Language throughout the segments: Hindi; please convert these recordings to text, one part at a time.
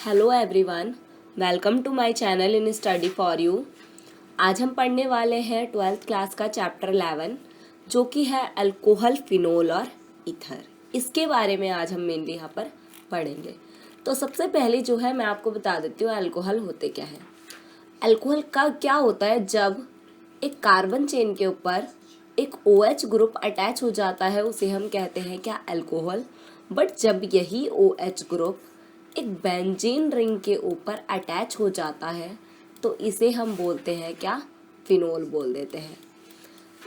Hello everyone, welcome to my channel in study for you. आज हम पढ़ने वाले हैं 12th क्लास का चैप्टर 11 जो कि है अल्कोहल, फिनोल और ईथर। इसके बारे में आज हम मेनली यहाँ पर पढ़ेंगे। तो सबसे पहले जो है मैं आपको बता देती हूँ अल्कोहल होते क्या है। अल्कोहल का क्या होता है, जब एक कार्बन चेन के ऊपर एक OH ग्रुप अटैच हो जाता है उसे हम कहते हैं क्या, अल्कोहल। बट जब यही OH ग्रुप एक बेंजीन रिंग के ऊपर अटैच हो जाता है तो इसे हम बोलते हैं क्या, फिनोल बोल देते हैं।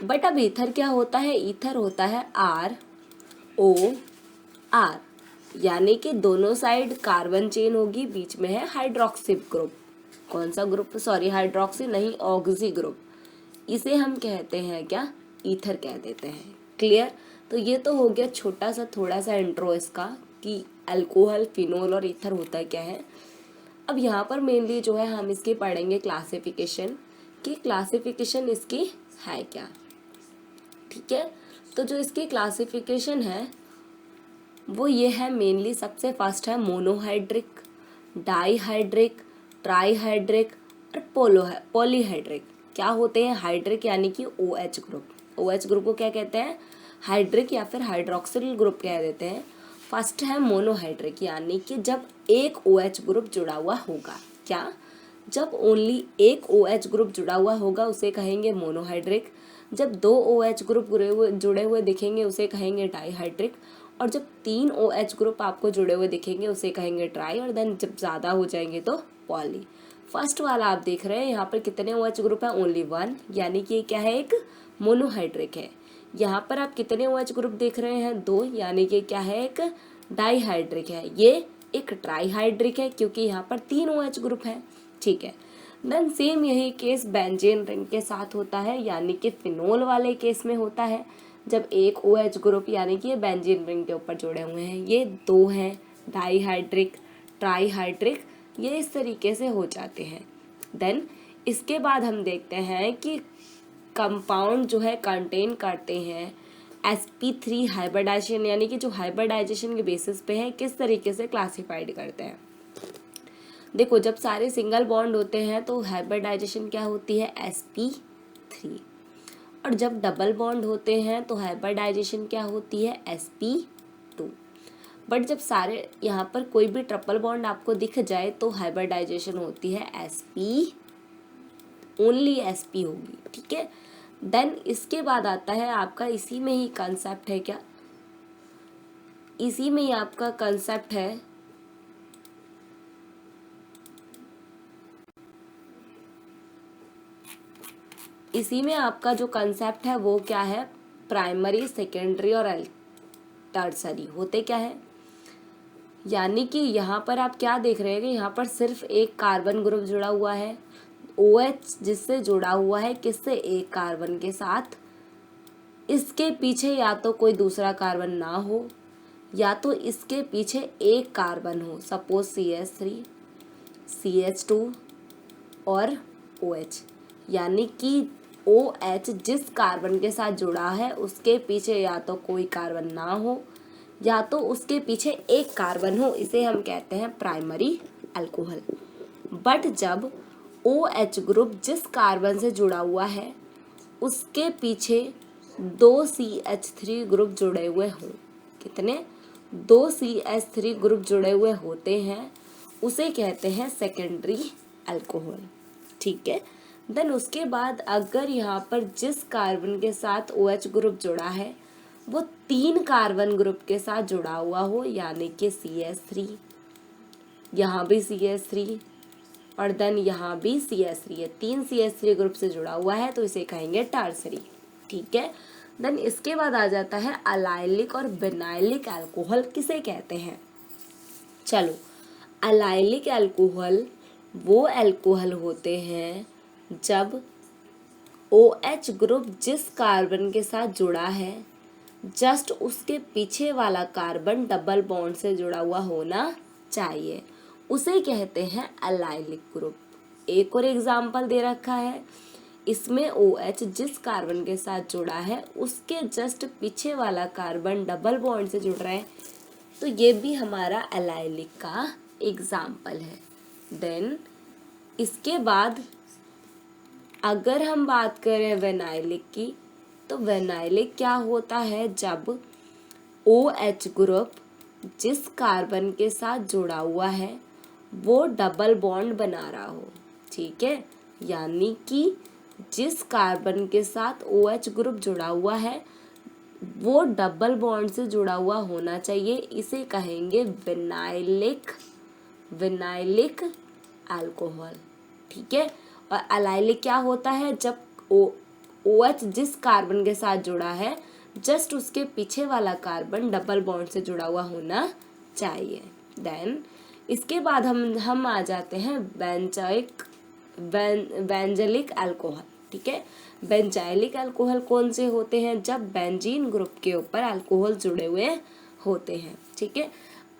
बट अब ईथर क्या होता है, ईथर होता है ROR, यानी कि दोनों साइड कार्बन चेन होगी, बीच में है हाइड्रोक्सी ग्रुप। कौन सा ग्रुप, सॉरी हाइड्रोक्सी नहीं, ऑक्सी ग्रुप। इसे हम कहते हैं क्या, ईथर कह देते हैं। क्लियर। तो ये तो हो गया छोटा सा थोड़ा सा इंट्रो इसका कि अल्कोहल, फिनोल और ईथर होता है क्या है। अब यहाँ पर मेनली जो है हम इसकी पढ़ेंगे क्लासिफिकेशन, कि क्लासिफिकेशन इसकी है क्या। ठीक है, तो जो इसकी क्लासिफिकेशन है वो ये है मेनली, सबसे फर्स्ट है मोनोहाइड्रिक, डाईहाइड्रिक, ट्राईहाइड्रिक और पॉलीहाइड्रिक। क्या होते हैं, हाइड्रिक यानी कि OH ग्रुप। OH ग्रुप को क्या कहते हैं, हाइड्रिक या फिर हाइड्रोक्सिल ग्रुप कह देते हैं। फर्स्ट है मोनोहाइड्रिक, यानी कि जब एक OH ग्रुप जुड़ा हुआ होगा। क्या, जब ओनली एक OH ग्रुप जुड़ा हुआ होगा उसे कहेंगे मोनोहाइड्रिक। जब दो OH ग्रुप जुड़े हुए दिखेंगे उसे कहेंगे डाईहाइड्रिक। और जब तीन OH ग्रुप आपको जुड़े हुए दिखेंगे उसे कहेंगे ट्राई। और देन जब ज़्यादा हो जाएंगे तो पॉली। फर्स्ट वाला आप देख रहे हैं यहाँ पर कितने OH ग्रुप है, ओनली 1, यानी कि क्या है, एक मोनोहाइड्रिक है। यहाँ पर आप कितने OH ग्रुप देख रहे हैं, 2, यानी कि क्या है, एक डाईहाइड्रिक है। ये एक ट्राईहाइड्रिक है क्योंकि यहाँ पर 3 OH ग्रुप है। ठीक है, देन सेम यही केस बेंजीन रिंग के साथ होता है, यानी कि फिनोल वाले केस में होता है। जब एक OH ग्रुप यानी कि ये बेंजीन रिंग के ऊपर जुड़े हुए हैं, ये 2 हैं, डाईहाइड्रिक, ट्राईहाइड्रिक, ये इस तरीके से हो जाते हैं। देन इसके बाद हम देखते हैं कि कंपाउंड जो है कंटेन करते हैं sp3 हाइब्रिडाइजेशन, यानी कि जो हाइब्रिडाइजेशन के बेसिस पे है किस तरीके से क्लासिफाइड करते हैं। देखो, जब सारे सिंगल बॉन्ड होते हैं तो हाइब्रिडाइजेशन क्या होती है, sp3। और जब डबल बॉन्ड होते हैं तो हाइब्रिडाइजेशन क्या होती है, sp2। बट जब सारे यहाँ पर कोई भी ट्रिपल बॉन्ड आपको दिख जाए तो हाइब्रिडाइजेशन होती है sp, ओनली sp होगी। ठीक है, देन इसके बाद आता है आपका, इसी में ही कंसेप्ट है क्या, इसी में ही आपका कंसेप्ट है इसी में आपका जो कंसेप्ट है वो क्या है, प्राइमरी, सेकेंडरी और टर्सरी होते क्या है। यानी कि यहाँ पर आप क्या देख रहे हैं कि यहाँ पर सिर्फ एक कार्बन ग्रुप जुड़ा हुआ है, OH जिससे जुड़ा हुआ है किससे, एक कार्बन के साथ। इसके पीछे या तो कोई दूसरा कार्बन ना हो या तो इसके पीछे एक कार्बन हो, सपोज CH3, CH2 और OH। यानी कि OH जिस कार्बन के साथ जुड़ा है उसके पीछे या तो कोई कार्बन ना हो या तो उसके पीछे एक कार्बन हो, इसे हम कहते हैं प्राइमरी अल्कोहल। बट जब OH ग्रुप जिस कार्बन से जुड़ा हुआ है उसके पीछे 2 CH3 ग्रुप जुड़े हुए हों, कितने, 2 CH3 ग्रुप जुड़े हुए होते हैं, उसे कहते हैं सेकेंडरी अल्कोहल। ठीक है, देन उसके बाद अगर यहाँ पर जिस कार्बन के साथ OH ग्रुप जुड़ा है वो 3 कार्बन ग्रुप के साथ जुड़ा हुआ हो, यानी कि CH3, यहाँ भी CH3 और देन यहाँ भी CH3 है, 3 CH3 ग्रुप से जुड़ा हुआ है तो इसे कहेंगे टर्सरी। ठीक है, देन इसके बाद आ जाता है अलाइलिक और विनाइलिक अल्कोहल किसे कहते हैं। चलो, अलाइलिक अल्कोहल वो अल्कोहल होते हैं जब OH ग्रुप जिस कार्बन के साथ जुड़ा है जस्ट उसके पीछे वाला कार्बन डबल बॉन्ड से जुड़ा हुआ होना चाहिए, उसे कहते हैं अलाइलिक ग्रुप। एक और एग्जाम्पल दे रखा है, इसमें OH जिस कार्बन के साथ जुड़ा है उसके जस्ट पीछे वाला कार्बन डबल बॉन्ड से जुड़ रहा है, तो ये भी हमारा अलाइलिक का एग्जाम्पल है। देन इसके बाद अगर हम बात करें विनाइलिक की, तो विनाइलिक क्या होता है, जब OH ग्रुप जिस कार्बन के साथ जुड़ा हुआ है वो डबल बॉन्ड बना रहा हो, ठीक है, यानी कि जिस कार्बन के साथ OH ग्रुप जुड़ा हुआ है वो डबल बॉन्ड से जुड़ा हुआ होना चाहिए, इसे कहेंगे विनाइलिक अल्कोहल, ठीक है। और अलाइलिक क्या होता है, जब OH जिस कार्बन के साथ जुड़ा है जस्ट उसके पीछे वाला कार्बन डबल बॉन्ड से जुड़ा हुआ होना चाहिए। देन इसके बाद हम आ जाते हैं बेंजाइलिक अल्कोहल, ठीक है। बेंजाइलिक अल्कोहल कौन से होते हैं, जब बेंजीन ग्रुप के ऊपर अल्कोहल जुड़े हुए होते हैं, ठीक है।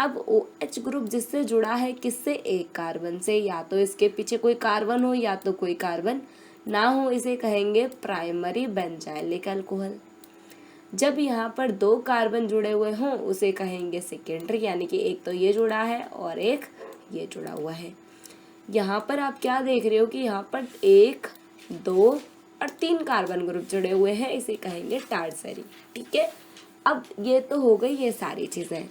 अब OH ग्रुप जिससे जुड़ा है किससे, एक कार्बन से, या तो इसके पीछे कोई कार्बन हो या तो कोई कार्बन ना हो, इसे कहेंगे प्राइमरी बेंजाइलिक अल्कोहल। जब यहाँ पर दो कार्बन जुड़े हुए हों उसे कहेंगे सेकेंडरी, यानी कि एक तो ये जुड़ा है और एक ये जुड़ा हुआ है। यहाँ पर आप क्या देख रहे हो कि यहाँ पर 1, 2 और 3 कार्बन ग्रुप जुड़े हुए हैं, इसे कहेंगे टर्सरी, ठीक है। अब ये तो हो गई ये सारी चीज़ें,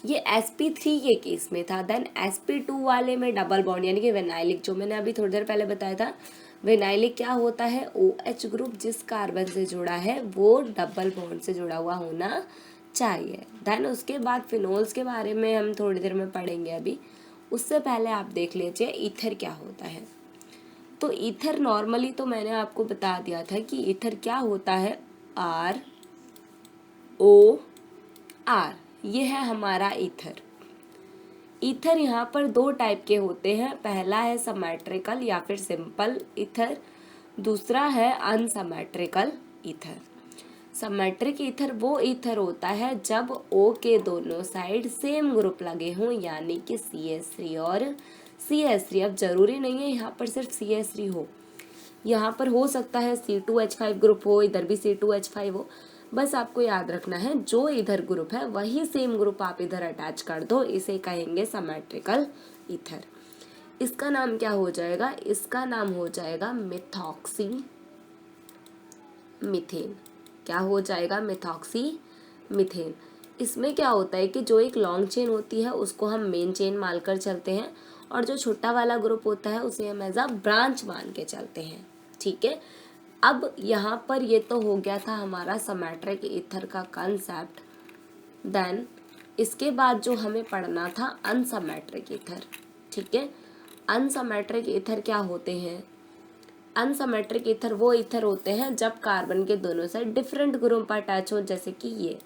ये sp3 के केस में था। देन sp2 वाले में डबल बॉन्ड यानी कि विनाइलिक, जो मैंने अभी थोड़ी देर पहले बताया था, विनाइलिक क्या होता है, OH ग्रुप जिस कार्बन से जुड़ा है वो डबल बॉन्ड से जुड़ा हुआ होना चाहिए। देन उसके बाद फिनोल्स के बारे में हम थोड़ी देर में पढ़ेंगे, अभी उससे पहले आप देख लीजिए ईथर क्या होता है। तो ईथर नॉर्मली तो मैंने आपको बता दिया था कि ईथर क्या होता है, ROR, ये है हमारा ईथर। ईथर यहाँ पर 2 टाइप के होते हैं, पहला है सिमेट्रिकल या फिर सिंपल ईथर, दूसरा है अनसिमेट्रिकल ईथर। सिमेट्रिक ईथर वो ईथर होता है जब O के दोनों साइड सेम ग्रुप लगे हों, यानी कि CH3 और CH3। अब जरूरी नहीं है यहाँ पर सिर्फ CH3 हो, यहाँ पर हो सकता है C2H5 ग्रुप हो, इधर भी C2H5 हो, बस आपको याद रखना है जो इधर ग्रुप है वही सेम ग्रुप आप इधर अटैच कर दो, इसे कहेंगे सिमेट्रिकल ईथर। इसका नाम क्या हो जाएगा, इसका नाम हो जाएगा मिथॉक्सी मीथेन। क्या हो जाएगा, मिथॉक्सी मीथेन। इसमें क्या होता है कि जो एक लॉन्ग चेन होती है उसको हम मेन चेन मानकर चलते हैं, और जो छोटा वाला ग्रुप होता है उसे हम एज अ ब्रांच मान के चलते हैं, ठीक है। अब यहाँ पर ये तो हो गया था हमारा सिमेट्रिक ईथर का कंसेप्ट। देन इसके बाद जो हमें पढ़ना था अनसिमेट्रिक ईथर, ठीक है। अनसिमेट्रिक ईथर क्या होते हैं, अनसिमेट्रिक ईथर वो ईथर होते हैं जब कार्बन के दोनों साइड डिफरेंट ग्रुप अटैच हो, जैसे कि ये।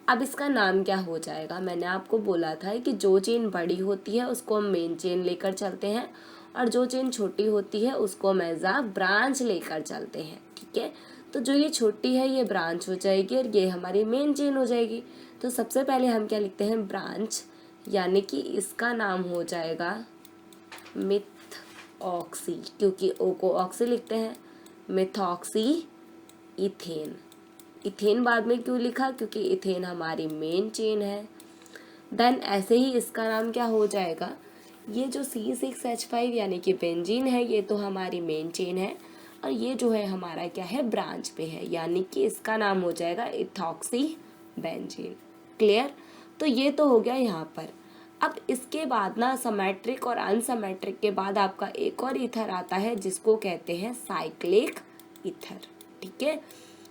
अब इसका नाम क्या हो जाएगा, मैंने आपको बोला था कि जो चेन बड़ी होती है उसको हम मेन चेन लेकर चलते हैं, और जो चेन छोटी होती है उसको हम एज अ ब्रांच लेकर चलते हैं, ठीक है। तो जो ये छोटी है ये ब्रांच हो जाएगी और ये हमारी मेन चेन हो जाएगी। तो सबसे पहले हम क्या लिखते हैं, ब्रांच, यानी कि इसका नाम हो जाएगा मिथ ऑक्सी, क्योंकि O को ऑक्सी लिखते हैं, मिथॉक्सी इथेन। इथेन बाद में क्यों लिखा, क्योंकि इथेन हमारी मेन चेन है। देन ऐसे ही इसका नाम क्या हो जाएगा, ये जो C6H5 यानी कि बेंजीन है ये तो हमारी मेन चेन है, और ये जो है हमारा क्या है, ब्रांच पे है, यानी कि इसका नाम हो जाएगा इथॉक्सी बेंजीन। क्लियर, तो ये तो हो गया यहाँ पर। अब इसके बाद ना सिमेट्रिक और अनसिमेट्रिक के बाद आपका एक और ईथर आता है जिसको कहते हैं साइक्लिक ईथर, ठीक है।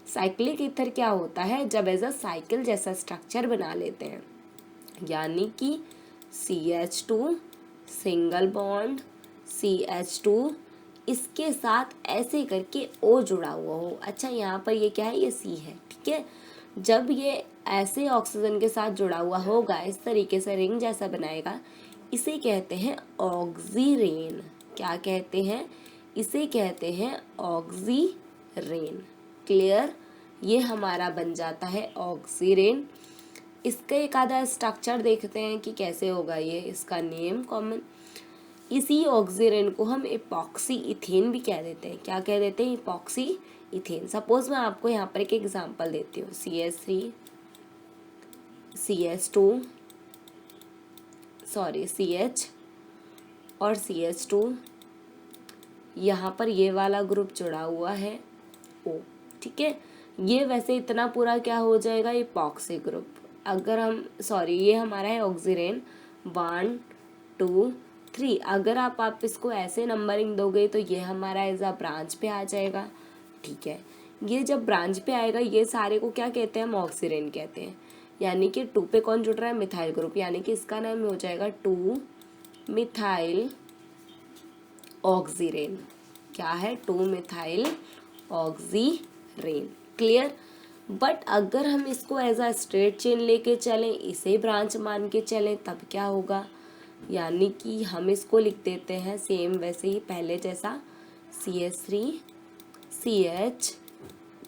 साइक्लिक ईथर क्या होता है, जब एज अ साइकिल जैसा स्ट्रक्चर बना लेते हैं, यानी कि CH2 सिंगल बॉन्ड CH2 इसके साथ ऐसे करके O जुड़ा हुआ हो। अच्छा यहाँ पर ये क्या है, ये C है, ठीक है। जब ये ऐसे ऑक्सीजन के साथ जुड़ा हुआ होगा, इस तरीके से रिंग जैसा बनाएगा, इसे कहते हैं ऑक्सीरेन। क्या कहते हैं, इसे कहते हैं ऑक्सीरेन। क्लियर, ये हमारा बन जाता है ऑक्सीरेन। इसका एक आधा स्ट्रक्चर देखते हैं कि कैसे होगा ये, इसका नेम कॉमन। इसी ऑक्सीरेन को हम इपॉक्सी इथेन भी कह देते हैं। क्या कह देते हैं, इपॉक्सी इथेन। सपोज मैं आपको यहाँ पर एक एग्जांपल देती हूँ, CH3 CH2 सॉरी CH और CH2, यहाँ पर ये वाला ग्रुप जुड़ा हुआ है O, ठीक है। ये वैसे इतना पूरा क्या हो जाएगा, इपॉक्सी ग्रुप। अगर हम सॉरी ये हमारा है ऑक्सीरेन 1 2 3। अगर आप इसको ऐसे नंबरिंग दोगे तो ये हमारा एज अ ब्रांच पे आ जाएगा, ठीक है। ये जब ब्रांच पे आएगा ये सारे को क्या कहते हैं, हम ऑक्सीरेन कहते हैं। यानी कि 2 पे कौन जुड़ रहा है, मिथाइल ग्रुप, यानी कि इसका नाम हो जाएगा 2 मिथाइल ऑक्सीरेन। क्या है, 2 मिथाइल ऑक्सीरेन। क्लियर। बट अगर हम इसको एज अ स्ट्रेट चेन लेके चलें, इसे ब्रांच मान के चलें, तब क्या होगा, यानी कि हम इसको लिख देते हैं सेम वैसे ही पहले जैसा, CH3 CH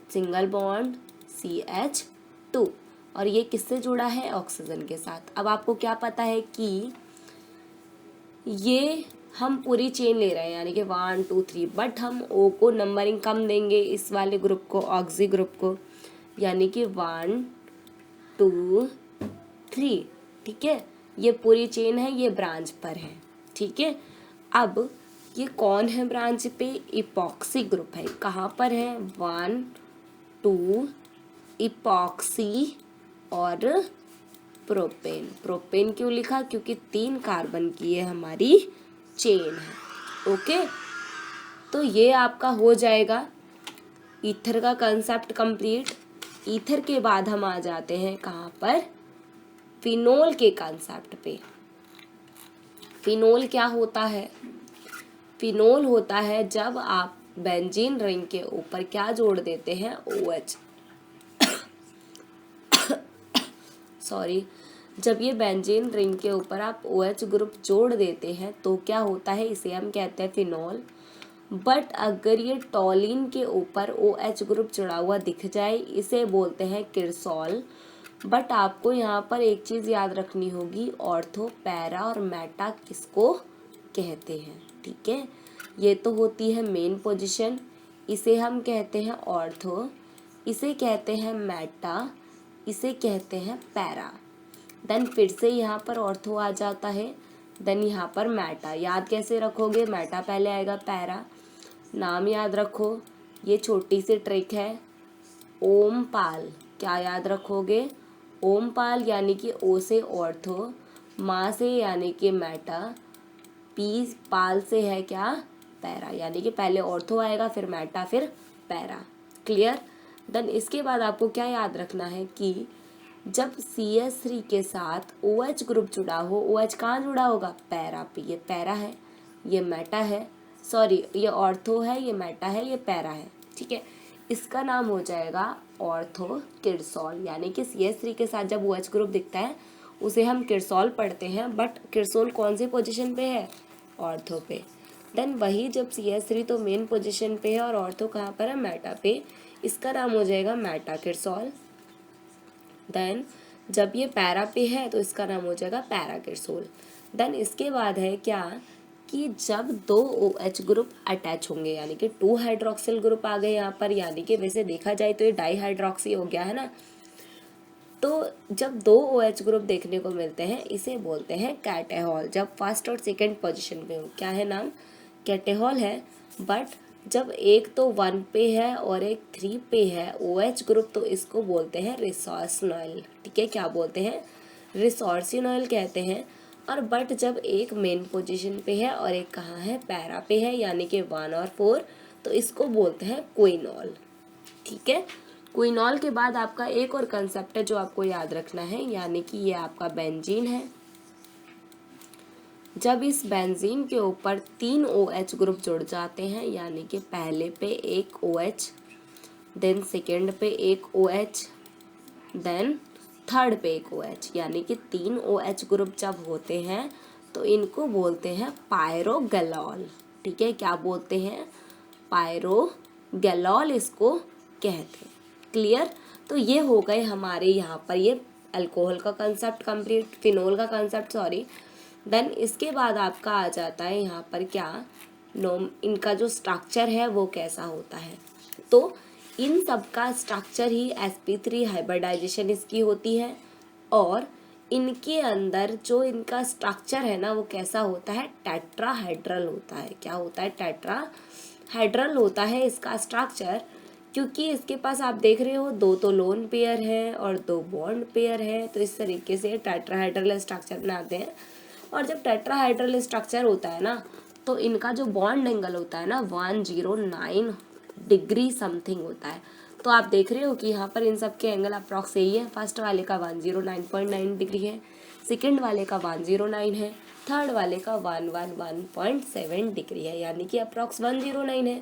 single bond CH2, और ये किससे जुड़ा है, ऑक्सीजन के साथ। अब आपको क्या पता है कि ये हम पूरी चेन ले रहे हैं, यानी कि 1 2 3, बट हम O को नंबरिंग कम देंगे, इस वाले ग्रुप को, ऑक्सी ग्रुप को, यानी कि 1 2 3, ठीक है। ये पूरी चेन है, ये ब्रांच पर है, ठीक है। अब ये कौन है ब्रांच पे, इपॉक्सी ग्रुप है। कहाँ पर है, 1 2 इपॉक्सी और प्रोपेन। प्रोपेन क्यों लिखा, क्योंकि 3 कार्बन की ये हमारी चेन है, ओके। तो ये आपका हो जाएगा ईथर का कंसेप्ट कंप्लीट। ईथर के बाद हम आ जाते हैं कहाँ पर, फिनोल के कंसेप्ट पे। फिनोल क्या होता है, फिनोल होता है जब आप बेंजीन रिंग के ऊपर क्या जोड़ देते हैं, OH सॉरी, जब ये बेंजीन रिंग के ऊपर आप OH ग्रुप जोड़ देते हैं तो क्या होता है, इसे हम कहते हैं फिनोल। बट अगर ये टॉलिन के ऊपर OH ग्रुप जुड़ा हुआ दिख जाए, इसे बोलते हैं किरसॉल। बट आपको यहाँ पर एक चीज़ याद रखनी होगी, ऑर्थो, पैरा और मेटा किसको कहते हैं, ठीक है। ये तो होती है मेन पोजीशन, इसे हम कहते हैं ऑर्थो, इसे कहते हैं मेटा, इसे कहते हैं पैरा। देन फिर से यहाँ पर ऑर्थो आ जाता है, देन यहाँ पर मेटा। याद कैसे रखोगे, मेटा पहले आएगा, पैरा। नाम याद रखो, ये छोटी सी ट्रिक है, ओमपाल। क्या याद रखोगे, ओमपाल, यानी कि O से ऑर्थो, माँ से यानी कि मेटा, पी पाल से है क्या, पैरा, यानी कि पहले ऑर्थो आएगा फिर मेटा फिर पैरा। क्लियर। देन इसके बाद आपको क्या याद रखना है कि जब CH3 के साथ OH ग्रुप जुड़ा हो, OH कहाँ जुड़ा होगा, पैरा पे। ये पैरा है, ये मेटा है, सॉरी ये ऑर्थो है, ये मेटा है, ये पैरा है, ठीक है। इसका नाम हो जाएगा ऑर्थो किरसॉल। यानी कि CH3 के साथ जब OH ग्रुप दिखता है उसे हम किरसॉल पढ़ते हैं, बट किरसॉल कौन सी पोजीशन पे है, ऑर्थो पे। देन वही जब CH3 तो मेन पोजीशन पे है और ऑर्थो कहाँ पर है, मेटा पे, इसका नाम हो जाएगा मेटा किरसॉल। देन जब ये पैरा पे है तो इसका नाम हो जाएगा पैरा किरसॉल। देन इसके बाद है क्या कि जब 2 OH ग्रुप अटैच होंगे, यानी कि 2 हाइड्रोक्सिल ग्रुप आ गए यहाँ पर, यानी कि वैसे देखा जाए तो ये डाईहाइड्रोक्सी हो गया है ना। तो जब 2 OH ग्रुप देखने को मिलते हैं इसे बोलते हैं कैटेहॉल। जब फर्स्ट और सेकंड पोजीशन पे हो, क्या है नाम, कैटेहॉल है। बट जब एक तो 1 पे है और एक 3 पे है OH ग्रुप, तो इसको बोलते हैं रिसोर्सिनॉइल, ठीक है। क्या बोलते हैं, रिसोर्सिनॉइल कहते हैं। और बट जब एक मेन पोजीशन पे है और एक कहाँ है, पैरा पे है, यानी कि 1 और 4, तो इसको बोलते हैं क्विनॉल, ठीक है। क्विनॉल के बाद आपका एक और कंसेप्ट है जो आपको याद रखना है, यानी कि ये आपका बेंजीन है। जब इस बेंजीन के ऊपर 3 OH ग्रुप जुड़ जाते हैं, यानी कि पहले पे एक OH, देन सेकेंड पे एक OH, देन थर्ड पे एक OH, यानी कि 3 OH ग्रुप जब होते हैं तो इनको बोलते हैं पायरोगैलॉल, ठीक है। क्या बोलते हैं, पायरोगैलॉल इसको कहते हैं। क्लियर। तो ये हो गए हमारे यहाँ पर ये अल्कोहल का कंसेप्ट कंप्लीट, फिनोल का कंसेप्ट सॉरी। देन इसके बाद आपका आ जाता है यहाँ पर क्या, इनका जो स्ट्रक्चर है वो कैसा होता है। तो इन सब का स्ट्रक्चर ही sp3 हाइब्रिडाइजेशन इसकी होती है, और इनके अंदर जो इनका स्ट्रक्चर है ना वो कैसा होता है, टेट्राहेड्रल होता है। क्या होता है, टेट्राहेड्रल होता है इसका स्ट्रक्चर, क्योंकि इसके पास आप देख रहे हो दो तो लोन पेयर है और दो बॉन्ड पेयर है, तो इस तरीके से टेट्राहेड्रल स्ट्रक्चर बनाते हैं। और जब टेट्राहेड्रल स्ट्रक्चर होता है ना तो इनका जो बॉन्ड एंगल होता है ना 109 डिग्री समथिंग होता है। तो आप देख रहे हो कि यहाँ पर इन सब के एंगल अप्रॉक्स यही है। फर्स्ट वाले का 109.9 डिग्री है, सेकंड वाले का 109 है, थर्ड वाले का 111.7 डिग्री है, यानी कि अप्रॉक्स 109 है।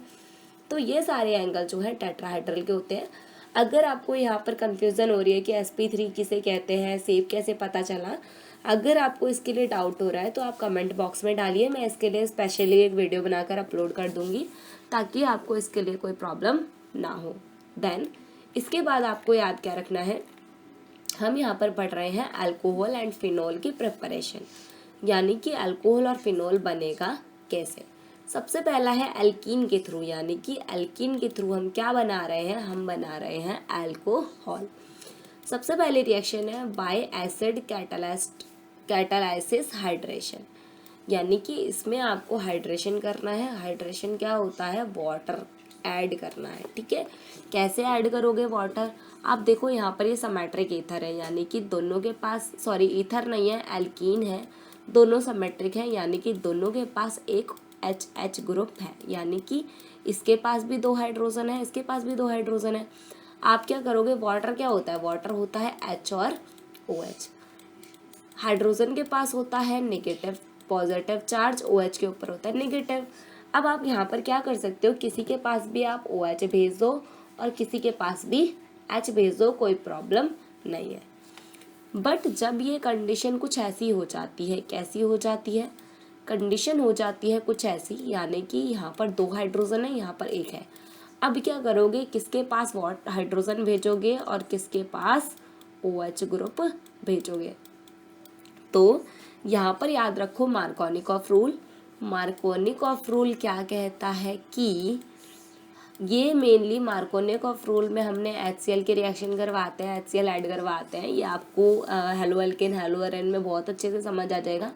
तो ये सारे एंगल जो है टेट्राहेड्रल के होते हैं। अगर आपको यहाँ पर कंफ्यूजन हो रही है कि sp3 किसे कहते हैं, शेप कैसे पता चला, अगर आपको इसके लिए डाउट हो रहा है तो आप कमेंट बॉक्स में डालिए, मैं इसके लिए स्पेशली एक वीडियो बनाकर अपलोड कर दूंगी ताकि आपको इसके लिए कोई प्रॉब्लम ना हो। देन इसके बाद आपको याद क्या रखना है, हम यहाँ पर पढ़ रहे हैं अल्कोहल एंड फिनोल की प्रिपरेशन, यानी कि अल्कोहल और फिनोल बनेगा कैसे। सबसे पहला है एल्कीन के थ्रू, यानी कि एल्कीन के थ्रू हम क्या बना रहे हैं, हम बना रहे हैं अल्कोहल। सबसे पहले रिएक्शन है बाय एसिड कैटालाइसिस हाइड्रेशन, यानी कि इसमें आपको हाइड्रेशन करना है। हाइड्रेशन क्या होता है, वाटर ऐड करना है। ठीक है, कैसे ऐड करोगे वाटर, आप देखो यहाँ पर ये सिमेट्रिक ईथर है, यानी कि दोनों के पास, सॉरी ईथर नहीं है, एल्कीन है, दोनों सिमेट्रिक है, यानी कि दोनों के पास एक HH ग्रुप है, यानी कि इसके पास भी दो हाइड्रोजन है, इसके पास भी दो हाइड्रोजन है। आप क्या करोगे, वाटर क्या होता है, वाटर होता है H और OH। हाइड्रोजन के पास होता है नेगेटिव पॉजिटिव चार्ज, OH के ऊपर होता है नेगेटिव। अब आप यहाँ पर क्या कर सकते हो, किसी के पास भी आप OH भेज दो और किसी के पास भी H भेज दो, कोई प्रॉब्लम नहीं है। बट जब ये कंडीशन कुछ ऐसी हो जाती है, कैसी हो जाती है, कंडीशन हो जाती है कुछ ऐसी, यानी कि यहाँ पर दो हाइड्रोजन है, यहाँ पर एक है। अब क्या करोगे, किसके पास हाइड्रोजन भेजोगे और किसके पास OH ग्रुप भेजोगे। तो यहाँ पर याद रखो मार्कोनिकॉफ रूल। मार्कोनिकॉफ रूल क्या कहता है कि ये मेनली मार्कोनिकॉफ रूल में हमने HCl के रिएक्शन करवाते हैं, HCl ऐड करवाते हैं। ये आपको हेलो एल्केन हेलो एरेन में बहुत अच्छे से समझ आ जाएगा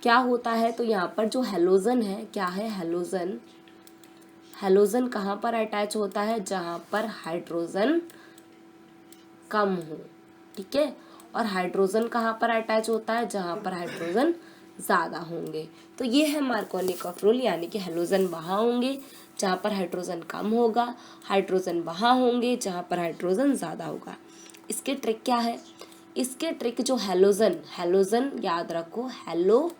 क्या होता है। तो यहाँ पर जो हेलोजन है, क्या है हेलोजन, हेलोजन कहाँ पर अटैच होता है, जहाँ पर हाइड्रोजन कम हो। ठीक है, और हाइड्रोजन कहाँ पर अटैच होता है, जहाँ पर हाइड्रोजन ज़्यादा होंगे। तो ये है मार्कोनिकॉफ रूल, यानी कि हेलोजन वहाँ होंगे जहाँ पर हाइड्रोजन कम होगा, हाइड्रोजन वहाँ होंगे जहाँ पर हाइड्रोजन ज़्यादा होगा। इसके ट्रिक क्या है, इसके ट्रिक जो हेलोजन, हेलोजन याद रखो, हेलो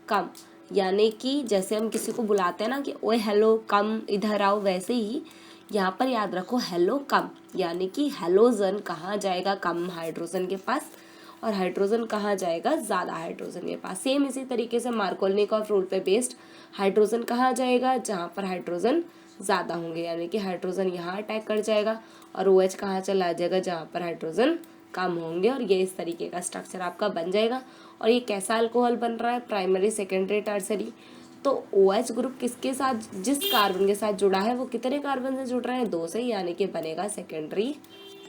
कम, यानी कि जैसे हम किसी को बुलाते हैं ना कि ओए हेलो कम इधर आओ, वैसे ही यहाँ पर याद रखो हेलो कम, यानी कि हेलोजन कहाँ जाएगा, कम हाइड्रोजन के पास, और हाइड्रोजन कहाँ जाएगा, ज़्यादा हाइड्रोजन के पास। सेम इसी तरीके से मार्कोनिकॉफ रूल पे बेस्ड, हाइड्रोजन कहाँ जाएगा, जहाँ पर हाइड्रोजन ज़्यादा होंगे, यानी कि हाइड्रोजन यहाँ अटैक कर जाएगा, और OH कहाँ चला जाएगा, जहाँ पर हाइड्रोजन कम होंगे, और ये इस तरीके का स्ट्रक्चर आपका बन जाएगा। और ये कैसा अल्कोहल बन रहा है, प्राइमरी सेकेंडरी टर्सरी। तो OH ग्रुप किसके साथ, जिस कार्बन के साथ जुड़ा है वो कितने कार्बन से जुड़ रहे हैं, 2 से, यानी कि बनेगा सेकेंडरी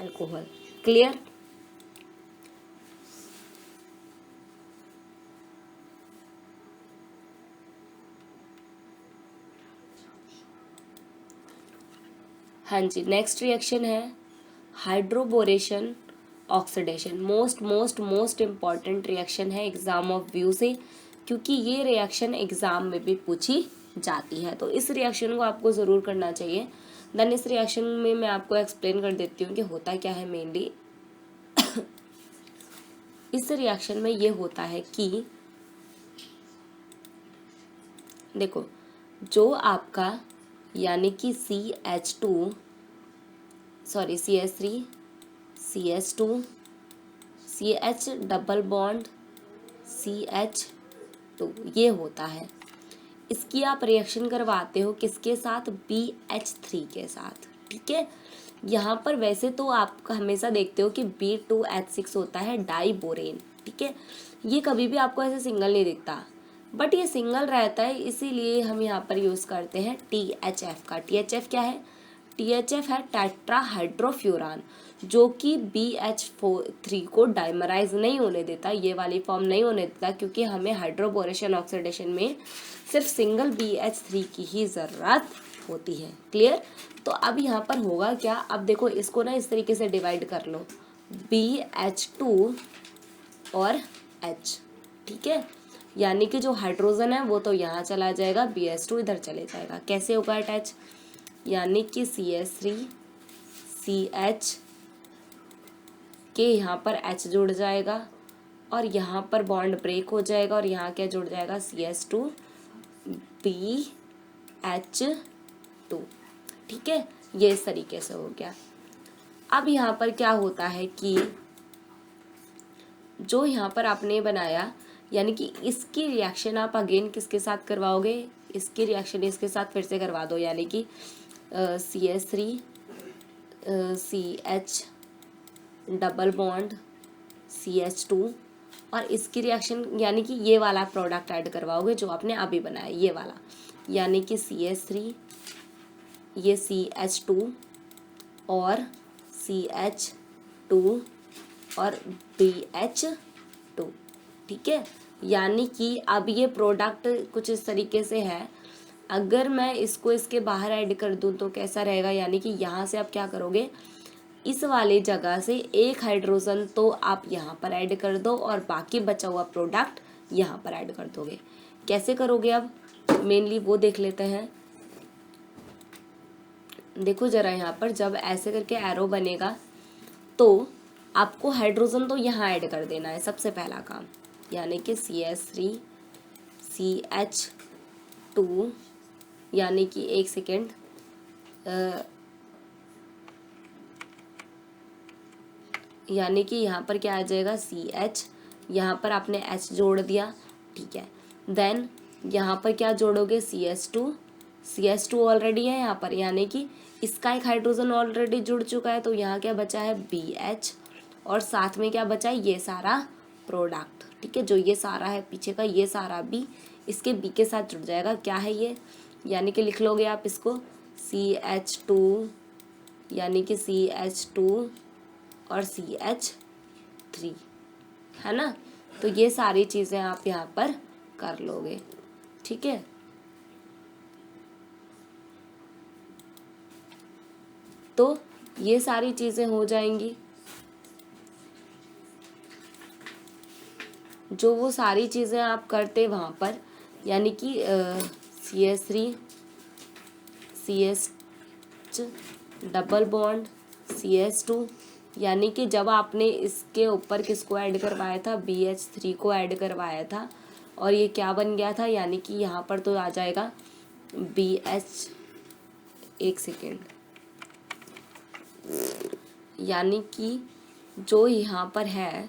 अल्कोहल। क्लियर। हाँ जी, नेक्स्ट रिएक्शन है hydroboration oxidation. Most important reaction है एग्जाम ऑफ व्यू से, क्योंकि ये रिएक्शन एग्जाम में भी पूछी जाती है, तो इस रिएक्शन को आपको ज़रूर करना चाहिए। देन इस रिएक्शन में मैं आपको एक्सप्लेन कर देती हूँ कि होता क्या है मेनली। इस रिएक्शन में ये होता है कि देखो, जो आपका यानी कि CH3 CH double bond CH2 ये होता है। इसकी आप रिएक्शन करवाते हो किसके साथ, BH3 के साथ। ठीक है, यहाँ पर वैसे तो आप हमेशा देखते हो कि B2H6 होता है डाइबोरेन। ठीक है, ये कभी भी आपको ऐसे सिंगल नहीं दिखता, बट ये सिंगल रहता है, इसीलिए हम यहाँ पर यूज़ करते हैं THF का। THF क्या है, THF है टेट्राहाइड्रोफ्यूरान। जो कि BH3 को डाइमराइज नहीं होने देता, ये वाली फॉर्म नहीं होने देता, क्योंकि हमें हाइड्रोबोरेशन ऑक्सीडेशन में सिर्फ सिंगल BH3 की ही ज़रूरत होती है। क्लियर? तो अब यहाँ पर होगा क्या, अब देखो इसको ना इस तरीके से डिवाइड कर लो, BH2 और H, ठीक है। यानी कि जो हाइड्रोजन है वो तो यहाँ चला जाएगा, BH2 इधर चले जाएगा। कैसे होगा अटैच? यानी कि CH3 CH के यहाँ पर H जुड़ जाएगा और यहाँ पर बॉन्ड ब्रेक हो जाएगा और यहाँ क्या जुड़ जाएगा, CH2 BH2, ठीक है। ये इस तरीके से हो गया। अब यहाँ पर क्या होता है कि जो यहाँ पर आपने बनाया, यानी कि इसकी रिएक्शन आप अगेन किसके साथ करवाओगे, इसकी रिएक्शन इसके साथ फिर से करवा दो, यानी कि CH3 CH double bond CH2 और इसकी रिएक्शन यानी कि ये वाला प्रोडक्ट ऐड करवाओगे जो आपने अभी बनाया, ये वाला, यानी कि CH3 ये CH2 और CH2 और BH2, ठीक है। यानी कि अब ये प्रोडक्ट कुछ इस तरीके से है, अगर मैं इसको इसके बाहर ऐड कर दूं तो कैसा रहेगा, यानी कि यहाँ से आप क्या करोगे, इस वाली जगह से एक हाइड्रोजन तो आप यहाँ पर ऐड कर दो और बाकी बचा हुआ प्रोडक्ट यहाँ पर ऐड कर दोगे। कैसे करोगे अब मेनली वो देख लेते हैं। देखो जरा यहाँ पर जब ऐसे करके एरो बनेगा तो आपको हाइड्रोजन तो यहाँ ऐड कर देना है सबसे पहला काम, यानी कि CH3 CH2, यानी कि एक सेकेंड, यानी कि यहाँ पर क्या आ जाएगा CH, यहाँ पर आपने H जोड़ दिया, ठीक है। देन यहाँ पर क्या जोड़ोगे, CH2 ऑलरेडी है यहाँ पर, यानी कि इसका एक हाइड्रोजन ऑलरेडी जुड़ चुका है, तो यहाँ क्या बचा है BH और साथ में क्या बचा है ये सारा प्रोडक्ट, ठीक है। जो ये सारा है पीछे का, ये सारा भी इसके B के साथ जुड़ जाएगा। क्या है ये, यानी कि लिख लोगे आप इसको CH2, यानी कि CH2 और CH3, है ना। तो ये सारी चीज़ें आप यहाँ पर कर लोगे, ठीक है। तो ये सारी चीज़ें हो जाएंगी, जो वो सारी चीज़ें आप करते वहाँ पर, यानी कि CH3 CH double bond CH2, यानी कि जब आपने इसके ऊपर किसको ऐड करवाया था, BH3 को ऐड करवाया था, और ये क्या बन गया था, यानी कि यहाँ पर तो आ जाएगा BH, एक सेकेंड, यानी कि जो यहाँ पर है,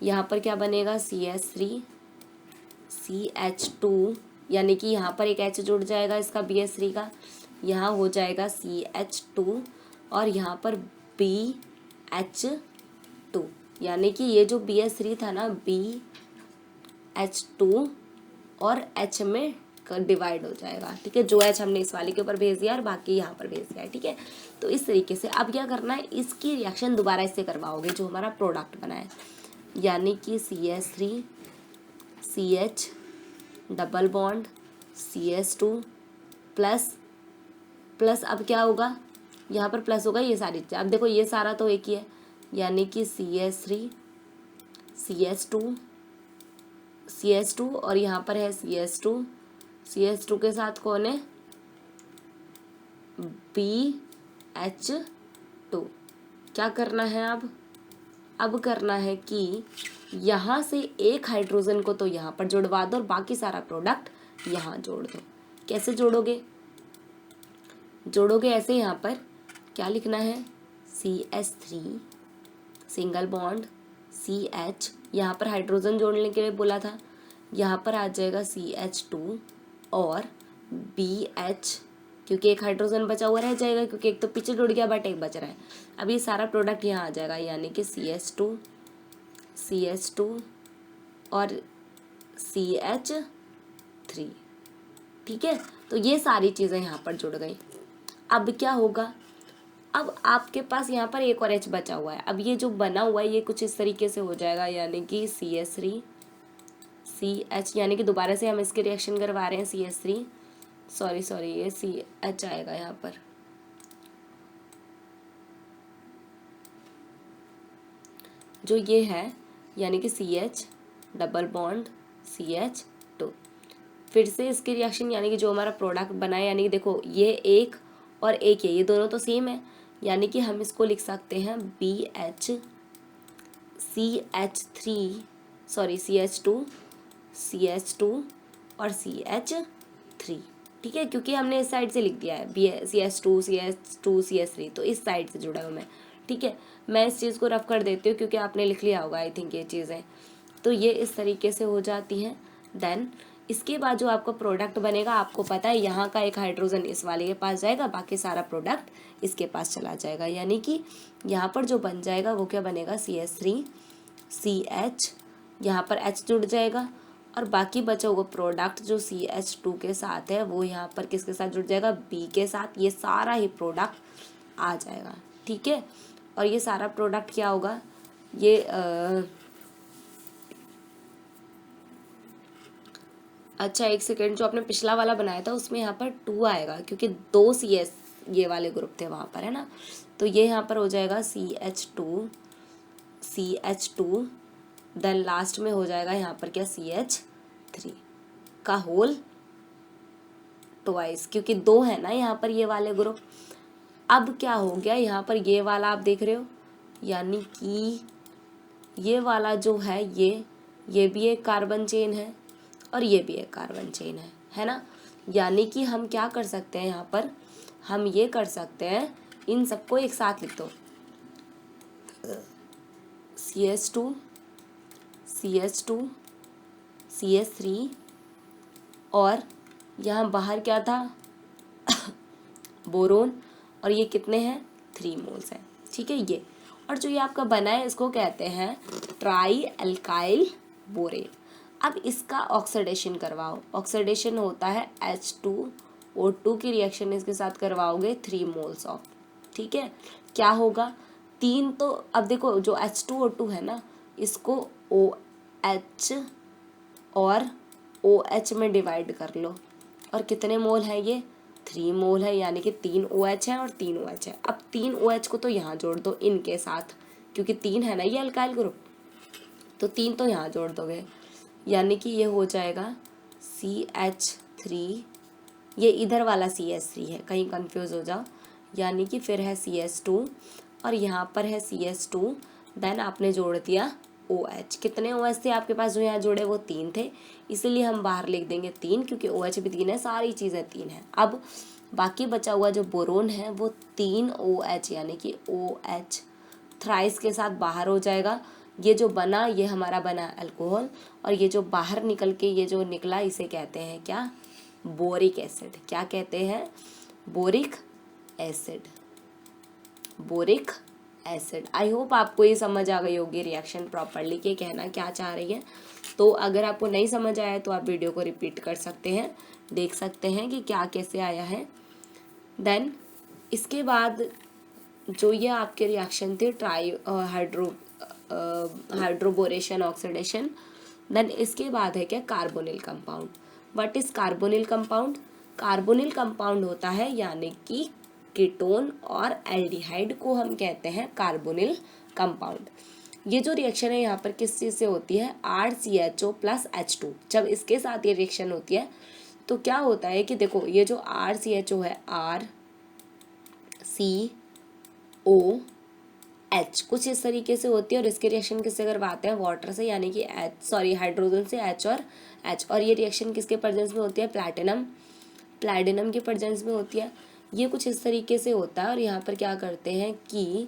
यहाँ पर क्या बनेगा CH3 CH2, यानी कि यहाँ पर एक H जुड़ जाएगा इसका BH3 का, यहाँ हो जाएगा CH2 और यहाँ पर BH2, यानी कि ये जो BH3 था ना, BH2 और H में डिवाइड हो जाएगा, ठीक है। जो H हमने इस वाले के ऊपर भेज दिया और बाकी यहाँ पर भेज दिया है, ठीक है। तो इस तरीके से अब क्या करना है, इसकी रिएक्शन दोबारा इससे करवाओगे जो हमारा प्रोडक्ट बना है, यानी कि CH3 CH double bond CH2 plus अब क्या होगा, यहाँ पर प्लस होगा ये सारी चीज़। अब देखो ये सारा तो एक ही है, यानी कि CH3 CH2 और यहाँ पर है CH2 के साथ कौन है, BH2। क्या करना है अब करना है कि यहाँ से एक हाइड्रोजन को तो यहाँ पर जुड़वा दो और बाकी सारा प्रोडक्ट यहाँ जोड़ दो। कैसे जोड़ोगे ऐसे, यहाँ पर क्या लिखना है, CH3 सिंगल बॉन्ड CH, यहाँ पर हाइड्रोजन जोड़ने के लिए बोला था, यहाँ पर आ जाएगा CH2 और BH, क्योंकि एक हाइड्रोजन बचा हुआ रह जाएगा, क्योंकि एक तो पीछे जुड़ गया बट एक बच रहा है। अब ये सारा प्रोडक्ट यहाँ आ जाएगा, यानी कि CH2 और CH3, ठीक है। तो ये सारी चीज़ें यहाँ पर जुड़ गई। अब क्या होगा, अब आपके पास यहाँ पर एक और H बचा हुआ है। अब ये जो बना हुआ है ये कुछ इस तरीके से हो जाएगा, यानी कि CH3 CH, यानी कि दोबारा से हम इसके रिएक्शन करवा रहे हैं CH3, सॉरी ये CH आएगा यहाँ पर, जो ये है यानी कि CH डबल बॉन्ड CH2। फिर से इसके रिएक्शन यानी कि जो हमारा प्रोडक्ट बना है, यानी कि देखो ये एक और एक है, ये दोनों तो सेम है, यानी कि हम इसको लिख सकते हैं BH CH3 सॉरी CH2 और CH3, ठीक है, क्योंकि हमने इस साइड से लिख दिया है CH2 CH3, तो इस साइड से जुड़ा हूँ मैं, ठीक है। मैं इस चीज़ को रफ कर देती हूँ क्योंकि आपने लिख लिया होगा आई थिंक ये चीज़ें, तो ये इस तरीके से हो जाती हैं। देन इसके बाद जो आपका प्रोडक्ट बनेगा, आपको पता है यहाँ का एक हाइड्रोजन इस वाले के पास जाएगा, बाकी सारा प्रोडक्ट इसके पास चला जाएगा, यानी कि यहाँ पर जो बन जाएगा वो क्या बनेगा CH3 CH, यहाँ पर H जुड़ जाएगा और बाकी बचा हुआ प्रोडक्ट जो CH2 के साथ है वो यहाँ पर किसके साथ जुड़ जाएगा, B के साथ। ये सारा ही प्रोडक्ट आ जाएगा, ठीक है। और ये सारा प्रोडक्ट क्या होगा, ये अच्छा एक सेकेंड, जो आपने पिछला वाला बनाया था उसमें यहाँ पर 2 आएगा क्योंकि 2 CS ये वाले ग्रुप थे वहाँ पर, है ना। तो ये यहाँ पर हो जाएगा CH2 देन लास्ट में हो जाएगा यहाँ पर क्या CH3 का होल ट्वाइस, क्योंकि 2 है ना यहाँ पर ये वाले ग्रुप। अब क्या हो गया यहाँ पर, ये वाला आप देख रहे हो, यानी कि ये वाला जो है ये भी एक कार्बन चेन है और ये भी एक कार्बन चेन है ना। यानी कि हम क्या कर सकते हैं यहाँ पर, हम ये कर सकते हैं, इन सबको एक साथ लिख दो, CH2 CH3 और यहाँ बाहर क्या था बोरोन, और ये कितने हैं 3 मोल्स हैं, ठीक है ये। और जो ये आपका बना है इसको कहते हैं ट्राई एल्काइल बोरेन। अब इसका ऑक्सीडेशन करवाओ, ऑक्सीडेशन होता है H2O2 की रिएक्शन इसके साथ करवाओगे 3 मोल्स ऑफ, ठीक है। क्या होगा 3, तो अब देखो जो H2O2 है ना इसको OH और OH में डिवाइड कर लो, और कितने मोल है ये 3 मोल है, यानी कि 3 OH है और 3 OH है। अब 3 OH को तो यहाँ जोड़ दो इनके साथ, क्योंकि 3 है ना ये अल्काइल ग्रुप, तो 3 तो यहाँ जोड़ दोगे, यानी कि ये हो जाएगा CH3, ये इधर वाला CH3 है, कहीं कंफ्यूज हो जाओ, यानी कि फिर है CH2 और यहाँ पर है CH2, देन आपने जोड़ दिया OH। कितने OH थे आपके पास जो यहाँ जोड़े, वो 3 थे, इसीलिए हम बाहर लिख देंगे 3, क्योंकि OH भी 3 है, सारी चीज़ें 3 है। अब बाकी बचा हुआ जो बोरोन है वो 3 OH यानी कि OH थ्राइस के साथ बाहर हो जाएगा। ये जो बना ये हमारा बना अल्कोहल, और ये जो बाहर निकल के ये जो निकला इसे कहते हैं क्या, बोरिक एसिड। क्या कहते हैं, boric acid, boric acid. I hope आपको ये समझ आ गई होगी रिएक्शन प्रॉपरली कि कहना क्या चाह रही है। तो अगर आपको नहीं समझ आया तो आप वीडियो को रिपीट कर सकते हैं, देख सकते हैं कि क्या कैसे आया है। देन इसके बाद जो ये आपके रिएक्शन थे ट्राई हाइड्रोबोरेशन ऑक्सीडेशन, देन इसके बाद है क्या carbonyl compound. What is carbonyl compound, carbonyl compound होता है यानी कि कीटोन और एल्डिहाइड को हम कहते हैं कार्बोनिल कंपाउंड। ये जो रिएक्शन है यहाँ पर किस चीज़ से होती है, RCHO प्लस H2। जब इसके साथ ये रिएक्शन होती है तो क्या होता है कि देखो ये जो RCHO है RCOH कुछ इस तरीके से होती है, और इसके रिएक्शन किससे करवाते हैं, वाटर से, यानी कि हाइड्रोजन से H और H। और ये रिएक्शन किसके प्रेजेंस में होती है, प्लैटिनम के प्रेजेंस में होती है। ये कुछ इस तरीके से होता है, और यहाँ पर क्या करते हैं कि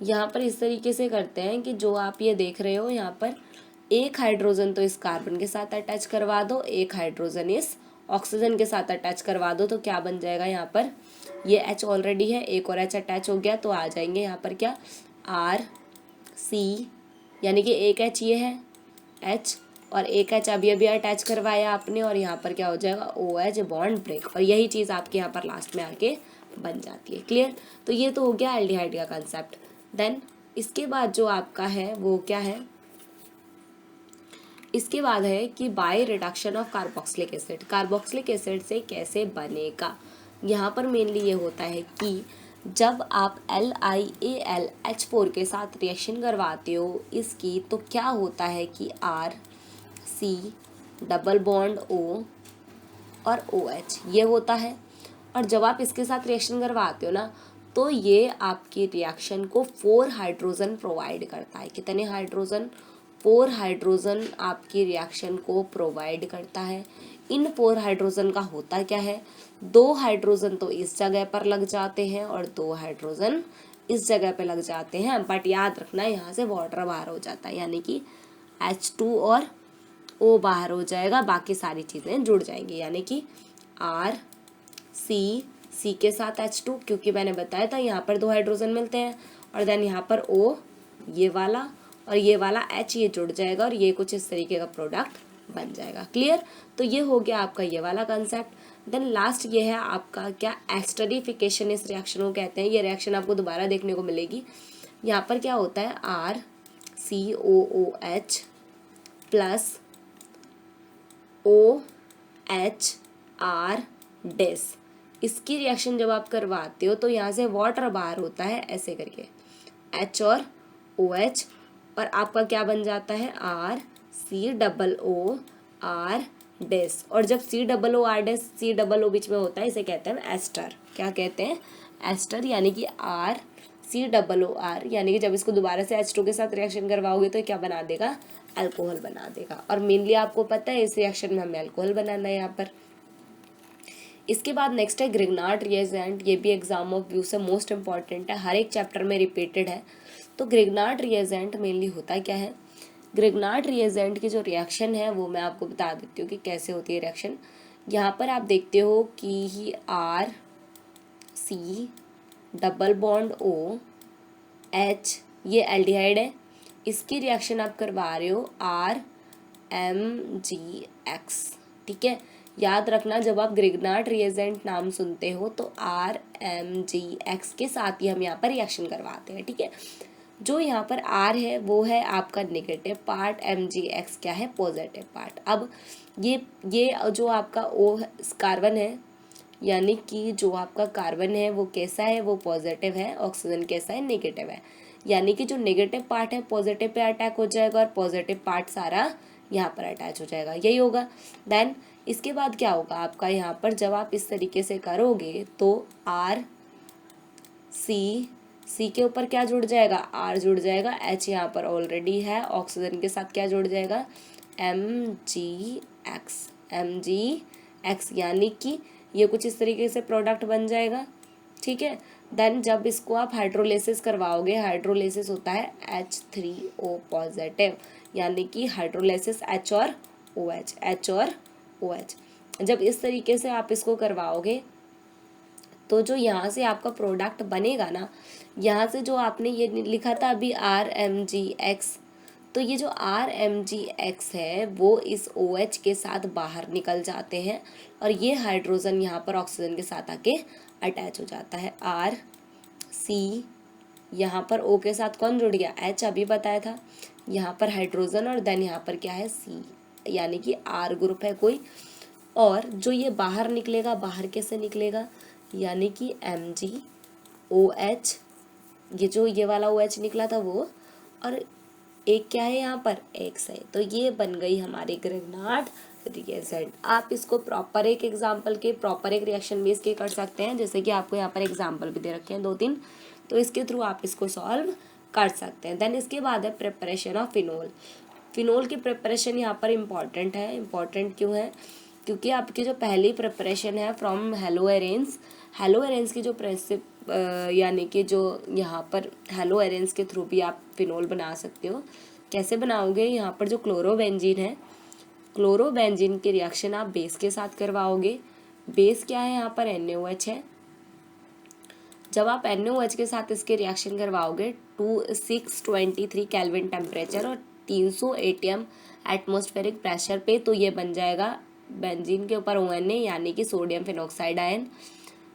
यहाँ पर इस तरीके से करते हैं कि जो आप ये देख रहे हो यहाँ पर एक हाइड्रोजन तो इस कार्बन के साथ अटैच करवा दो, एक हाइड्रोजन इस ऑक्सीजन के साथ अटैच करवा दो, तो क्या बन जाएगा यहाँ पर, ये H ऑलरेडी है, एक और H अटैच हो गया, तो आ जाएंगे यहाँ पर क्या RC, यानी कि एक H ये है H और एक H अभी अभी अटैच करवाया आपने, और यहाँ पर क्या हो जाएगा OH बॉन्ड ब्रेक, और यही चीज़ आपके यहाँ पर लास्ट में आके बन जाती है। क्लियर? तो ये तो हो गया एल्डिहाइड का कंसेप्ट। देन इसके बाद जो आपका है वो क्या है, इसके बाद है कि by reduction of carboxylic acid, carboxylic acid से कैसे बनेगा। यहाँ पर मेनली ये होता है कि जब आप LiAlH4 के साथ रिएक्शन करवाते हो इसकी, तो क्या होता है कि RC डबल बॉन्ड O और OH ये होता है, और जब आप इसके साथ रिएक्शन करवाते हो ना तो ये आपकी रिएक्शन को 4 हाइड्रोजन प्रोवाइड करता है। कितने हाइड्रोजन? 4 हाइड्रोजन आपकी रिएक्शन को प्रोवाइड करता है। इन 4 हाइड्रोजन का होता क्या है, 2 हाइड्रोजन तो इस जगह पर लग जाते हैं और 2 हाइड्रोजन इस जगह पे लग जाते हैं, बट याद रखना यहाँ से वाटर बाहर हो जाता है, यानी कि H2 और O बाहर हो जाएगा, बाकी सारी चीज़ें जुड़ जाएंगी, यानी कि C के साथ H2, क्योंकि मैंने बताया था यहाँ पर 2 हाइड्रोजन मिलते हैं, और देन यहाँ पर O ये वाला और ये वाला H ये जुड़ जाएगा और ये कुछ इस तरीके का प्रोडक्ट बन जाएगा। क्लियर? तो ये हो गया आपका ये वाला कंसेप्ट। देन लास्ट ये है आपका क्या, एस्टरिफिकेशन इस रिएक्शन को कहते हैं। ये रिएक्शन आपको दोबारा देखने को मिलेगी। यहाँ पर क्या होता है, RCOOH प्लस OHR डेस, इसकी रिएक्शन जब आप करवाते हो तो यहाँ से वाटर बाहर होता है ऐसे करके, H और OH, और आपका क्या बन जाता है, RCOOR डेस। और जब COOR डेस, COO बीच में होता है, इसे कहते हैं एस्टर। क्या कहते हैं? एस्टर, यानी कि RCOOR, यानी कि जब इसको दोबारा से H2 के साथ रिएक्शन करवाओगे तो क्या बना देगा, अल्कोहल बना देगा। और मेनली आपको पता है इस रिएक्शन में हमें अल्कोहल बनाना है यहाँ पर। इसके बाद नेक्स्ट है ग्रिग्नार्ड रिएजेंट। ये भी एग्जाम ऑफ व्यू से मोस्ट इंपॉर्टेंट है, हर एक चैप्टर में रिपीटेड है। तो ग्रिग्नार्ड रिएजेंट मेनली होता क्या है, ग्रिग्नार्ड रिएजेंट की जो रिएक्शन है वो मैं आपको बता देती हूँ कि कैसे होती है रिएक्शन। यहाँ पर आप देखते हो कि RC डबल बॉन्ड OH ये एल्डिहाइड है, इसकी रिएक्शन आप करवा रहे हो RMgX। ठीक है, याद रखना जब आप ग्रिग्नार्ड रिएजेंट नाम सुनते हो तो RMgX के साथ ही हम यहाँ पर रिएक्शन करवाते हैं। ठीक है, जो यहाँ पर R है वो है आपका नेगेटिव पार्ट, MgX क्या है, पॉजिटिव पार्ट। अब ये जो आपका O कार्बन है, यानी कि जो आपका कार्बन है वो कैसा है, वो पॉजिटिव है, ऑक्सीजन कैसा है, नेगेटिव है, यानी कि जो नेगेटिव पार्ट है पॉजिटिव पे अटैक हो जाएगा और पॉजिटिव पार्ट सारा यहाँ पर अटैच हो जाएगा, यही होगा। देन इसके बाद क्या होगा आपका, यहाँ पर जब आप इस तरीके से करोगे तो C के ऊपर क्या जुड़ जाएगा, R जुड़ जाएगा, H यहाँ पर ऑलरेडी है, ऑक्सीजन के साथ क्या जुड़ जाएगा, MgX, यानी कि ये कुछ इस तरीके से प्रोडक्ट बन जाएगा। ठीक है, देन जब इसको आप हाइड्रोलिसिस करवाओगे, हाइड्रोलिसिस होता है H3O पॉजिटिव, यानी कि हाइड्रोलिसिस H और OH। जब इस तरीके से आप इसको करवाओगे तो जो यहाँ से आपका प्रोडक्ट बनेगा ना, यहाँ से जो आपने ये लिखा था अभी RMgX, तो ये जो RMgX है वो इस OH के साथ बाहर निकल जाते हैं और ये हाइड्रोजन यहाँ पर ऑक्सीजन के साथ आके अटैच हो जाता है। RC यहाँ पर O के साथ कौन जुड़ गया, H अभी बताया था, यहाँ पर हाइड्रोजन और देन यहाँ पर क्या है C, यानी कि R ग्रुप है कोई। और जो ये बाहर निकलेगा, बाहर कैसे निकलेगा, यानी कि MgOH, ये जो ये वाला OH निकला था वो, और एक क्या है यहाँ पर X है, तो ये बन गई हमारी ग्रिग्नार्ड रिएजेंट। आप इसको प्रॉपर एक एग्जाम्पल के, प्रॉपर एक रिएक्शन बेस के कर सकते हैं, जैसे कि आपको यहाँ पर एग्जाम्पल भी दे रखे हैं 2-3, तो इसके थ्रू आप इसको सॉल्व कर सकते हैं। देन इसके बाद है प्रिपरेशन ऑफ फिनोल। फिनोल की प्रिपरेशन यहाँ पर इम्पॉर्टेंट है। इम्पॉर्टेंट क्यों है, क्योंकि आपकी जो पहली प्रिपरेशन है फ्रॉम हेलो एरेंस की जो यानी कि जो यहाँ पर हेलो एरेंस के थ्रू भी आप फिनोल बना सकते हो। कैसे बनाओगे, यहाँ पर जो क्लोरोबेंजीन है, क्लोरोबेंजीन की रिएक्शन आप बेस के साथ करवाओगे। बेस क्या है, यहाँ पर NaOH है। जब आप NaOH के साथ इसके रिएक्शन करवाओगे 623 केल्विन टेम्परेचर और 300 atm एटमॉस्फेरिक प्रेशर पे, तो ये बन जाएगा बेंजीन के ऊपर ONA, यानी कि sodium phenoxide ion.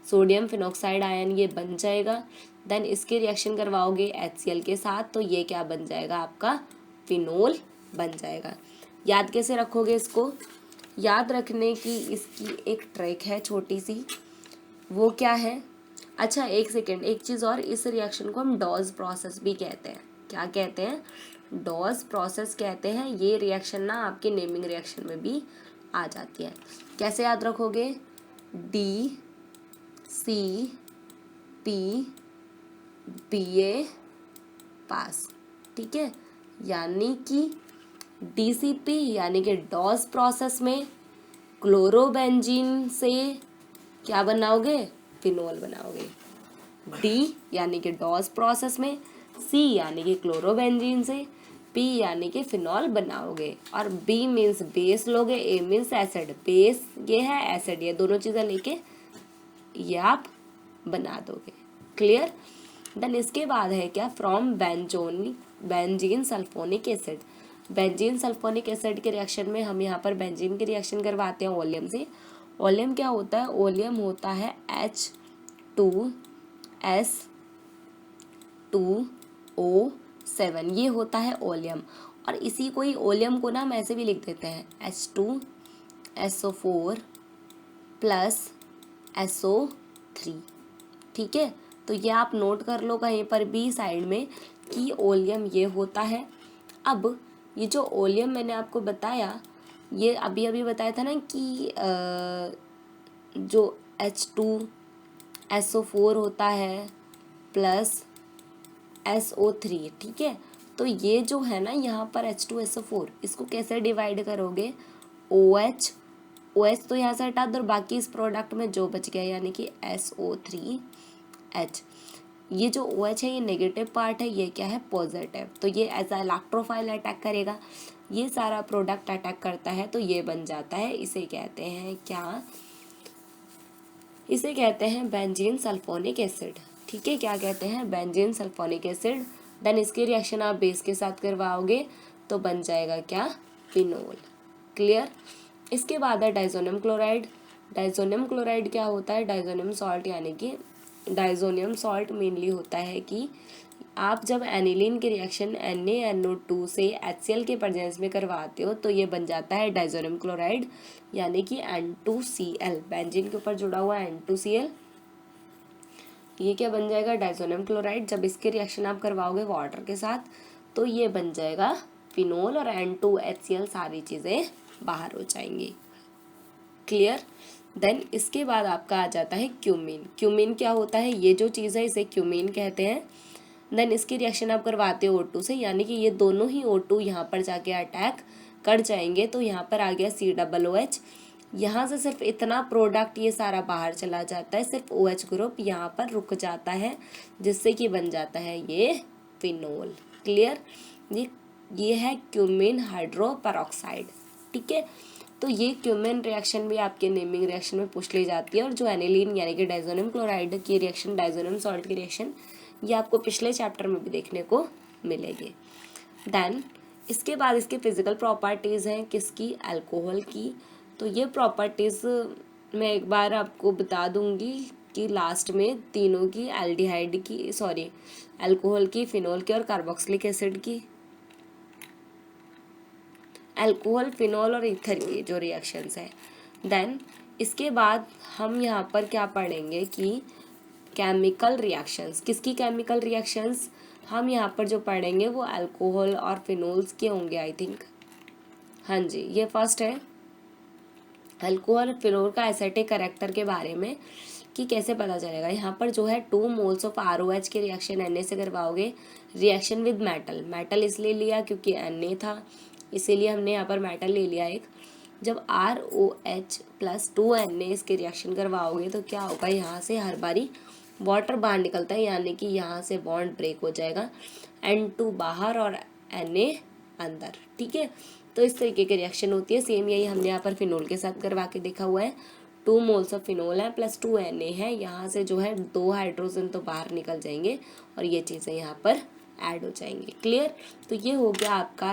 Sodium phenoxide ion ये बन जाएगा। देन इसके रिएक्शन करवाओगे HCl के साथ तो ये क्या बन जाएगा आपका फिनोल बन जाएगा। याद कैसे रखोगे इसको? याद रखने की इसकी एक ट्रिक है छोटी सी, वो क्या है? अच्छा एक सेकेंड, एक चीज़ और, इस रिएक्शन को हम डॉज प्रोसेस भी कहते हैं। क्या कहते हैं? डॉज प्रोसेस कहते हैं। ये रिएक्शन ना आपके नेमिंग रिएक्शन में भी आ जाती है। कैसे याद रखोगे? DCP BA पास, ठीक है। यानी कि DCP यानी कि डॉज प्रोसेस में क्लोरोबेंजीन से क्या बनाओगे? फिनोल बनाओगे। D यानी कि डॉज प्रोसेस में, C यानी कि क्लोरोबेंजीन से, P यानी कि फिनॉल बनाओगे, और B मीन्स बेस लोगे, A मीन्स एसिड। बेस ये है, एसिड ये, दोनों चीज़ें लेके ये आप बना दोगे। क्लियर? देन इसके बाद है क्या? From benzene sulphonic acid. Benzene sulphonic acid के रिएक्शन में हम यहाँ पर बेंजीन की रिएक्शन करवाते हैं ओलियम से। ओलियम क्या होता है? ओलियम होता है H2S2O7, ये होता है ओलियम। और इसी को ही ओलियम को ना हम ऐसे भी लिख देते हैं H2SO4 प्लस SO3, ठीक है। तो ये आप नोट कर लो कहीं पर भी साइड में कि ओलियम ये होता है। अब ये जो ओलियम मैंने आपको बताया, ये अभी अभी बताया था ना कि जो H2SO4 होता है प्लस SO3, ठीक है। तो ये जो है ना यहाँ पर H2SO4, इसको कैसे डिवाइड करोगे? OH तो यहाँ से हटा दो, बाकी इस प्रोडक्ट में जो बच गया यानी कि SO3H। ये जो OH है ये नेगेटिव पार्ट है, ये क्या है? पॉजिटिव। तो ये एज अ इलेक्ट्रोफाइल अटैक करेगा, ये सारा प्रोडक्ट अटैक करता है तो ये बन जाता है। इसे कहते हैं क्या? इसे कहते हैं बेंजीन सल्फोनिक एसिड, ठीक है। क्या कहते हैं? Benzene sulphonic acid. देन इसके रिएक्शन आप बेस के साथ करवाओगे तो बन जाएगा क्या? फिनोल। क्लियर? इसके बाद है डाइजोनियम क्लोराइड। डाइजोनियम क्लोराइड क्या होता है? डाइजोनियम सॉल्ट, यानी कि डाइजोनियम सॉल्ट मेनली होता है कि आप जब एनिलीन के रिएक्शन NaNO2 से HCl के प्रेजेंस में करवाते हो तो ये बन जाता है डाइजोनियम क्लोराइड, यानी कि N2Cl। बेंजीन के ऊपर जुड़ा हुआ N2Cl, ये क्या बन जाएगा? Diazonium chloride. जब इसके रिएक्शन आप करवाओगे वाटर के साथ तो ये बन जाएगा फिनोल, और N2HCl सारी चीज़ें बाहर हो जाएंगी। क्लियर? देन इसके बाद आपका आ जाता है क्यूमीन। क्यूमीन क्या होता है? ये जो चीज़ है इसे क्यूमीन कहते हैं। देन इसकी रिएक्शन आप करवाते हो O2 से, यानी कि ये दोनों ही O2 यहाँ पर जाके अटैक कर जाएंगे। तो यहाँ पर आ गया COOH। यहाँ से सिर्फ इतना प्रोडक्ट ये सारा बाहर चला जाता है, सिर्फ OH ग्रुप यहाँ पर रुक जाता है, जिससे कि बन जाता है ये फिनोल। क्लियर? ये है क्यूमीन हाइड्रोपेरोक्साइड, ठीक है। तो ये क्यूमीन रिएक्शन भी आपके नेमिंग रिएक्शन में पूछ ली जाती है। और जो एनिलीन यानी कि डाइजोनियम क्लोराइड की रिएक्शन, डाइजोनियम सॉल्ट की रिएक्शन, ये आपको पिछले चैप्टर में भी देखने को मिलेगी। देन इसके बाद इसके फिजिकल प्रॉपर्टीज़ हैं किसकी? अल्कोहल की। तो ये प्रॉपर्टीज़ मैं एक बार आपको बता दूंगी कि लास्ट में तीनों की, एल्डिहाइड की, सॉरी अल्कोहल की, फिनोल की और कार्बोक्सिलिक एसिड की, अल्कोहल, फिनोल और ईथर की जो रिएक्शंस हैं। देन इसके बाद हम यहाँ पर क्या पढ़ेंगे कि केमिकल रिएक्शंस। किसकी केमिकल रिएक्शंस? हम यहाँ पर जो पढ़ेंगे वो अल्कोहल और फिनोल्स के होंगे आई थिंक। हाँ जी, ये फर्स्ट है अल्कोहल फिनोल का एसिटिक कैरेक्टर के बारे में कि कैसे पता चलेगा। यहाँ पर जो है 2 मोल्स ऑफ ROH के रिएक्शन Na से करवाओगे। रिएक्शन विद मेटल, मेटल इसलिए लिया क्योंकि Na था, इसीलिए हमने यहाँ पर मेटल ले लिया एक। जब ROH प्लस 2Na इसके रिएक्शन करवाओगे तो क्या होगा? यहाँ से हर बारी वाटर बाहर निकलता है, यानी कि यहाँ से बॉन्ड ब्रेक हो जाएगा, N2 बाहर और Na अंदर, ठीक है। तो इस तरीके की रिएक्शन होती है। सेम यही हमने यहाँ पर फिनोल के साथ करवा के देखा हुआ है। 2 मोल्स ऑफ फिनोल है प्लस 2Na है, यहाँ से जो है 2 हाइड्रोजन तो बाहर निकल जाएंगे और ये चीज़ें यहाँ पर ऐड हो जाएंगी। क्लियर? तो ये हो गया आपका